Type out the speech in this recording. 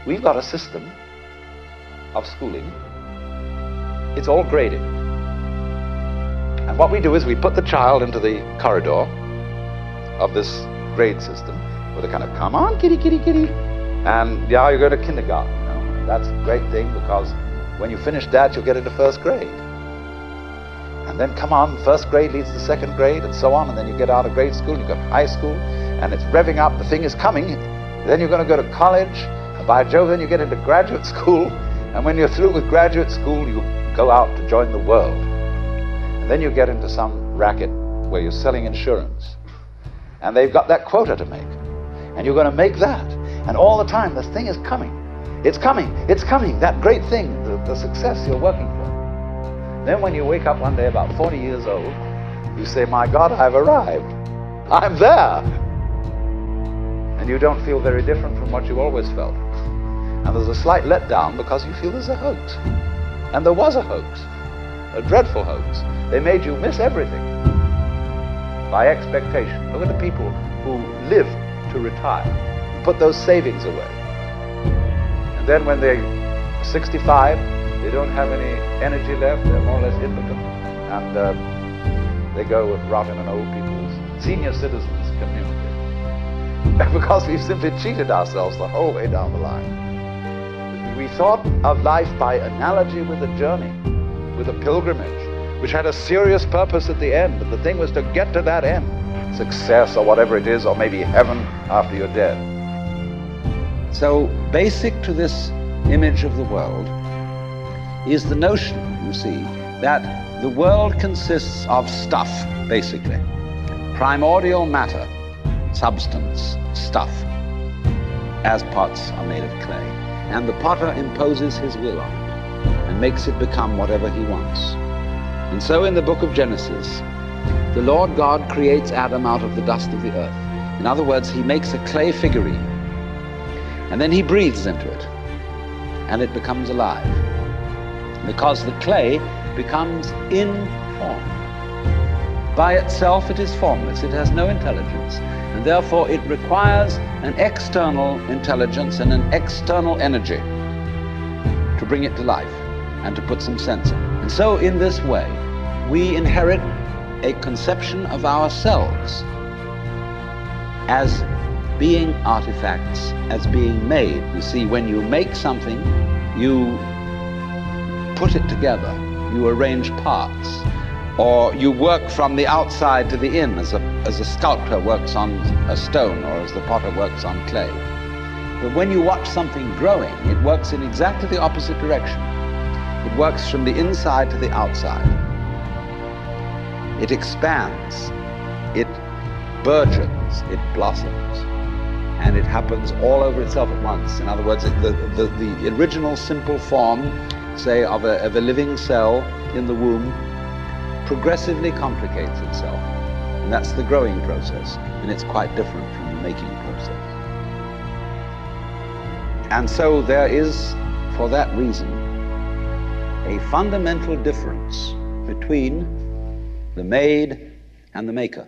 we've got a system of schooling. It's all graded. And what we do is we put the child into the corridor of this grade system with a kind of, come on, kitty, kitty, kitty. And yeah, you go to kindergarten. You know? That's a great thing, because when you finish that, you'll get into first grade. And then come on, first grade leads to second grade, and so on. And then you get out of grade school, you've got high school, and it's revving up, the thing is coming. Then you're going to go to college, and by Jove, then you get into graduate school. And when you're through with graduate school, you go out to join the world. And then you get into some racket where you're selling insurance. And they've got that quota to make. And you're going to make that. And all the time, this thing is coming. It's coming. It's coming. That great thing, the success you're working for. Then when you wake up one day about 40 years old, you say, my God, I've arrived. I'm there. And you don't feel very different from what you always felt. And there's a slight letdown because you feel there's a hoax. And there was a hoax. A dreadful hoax. They made you miss everything by expectation. Look at the people who live to retire, put those savings away. And then when they're 65, they don't have any energy left, they're more or less impotent. And they go and rot in an old people's senior citizens community. Because we've simply cheated ourselves the whole way down the line. We thought of life by analogy with a journey, with a pilgrimage, which had a serious purpose at the end, and the thing was to get to that end. Success or whatever it is, or maybe heaven after you're dead. So basic to this image of the world is the notion, you see, that the world consists of stuff, basically. Primordial matter, substance, stuff, as pots are made of clay. And the potter imposes his will on it and makes it become whatever he wants. And so in the book of Genesis, the Lord God creates Adam out of the dust of the earth. In other words, he makes a clay figurine, and then he breathes into it, and it becomes alive. Because the clay becomes in form. By itself it is formless, it has no intelligence, and therefore it requires an external intelligence and an external energy to bring it to life and to put some sense in it. And so in this way, we inherit a conception of ourselves as being artifacts, as being made. You see, when you make something, you put it together, you arrange parts, or you work from the outside to the in, as a sculptor works on a stone, or as the potter works on clay. But when you watch something growing, it works in exactly the opposite direction. It works from the inside to the outside. It expands, it burgeons, it blossoms, and it happens all over itself at once. In other words, the original simple form, say, of a living cell in the womb, progressively complicates itself. And that's the growing process, and it's quite different from the making process. And so there is, for that reason, a fundamental difference between the made and the maker.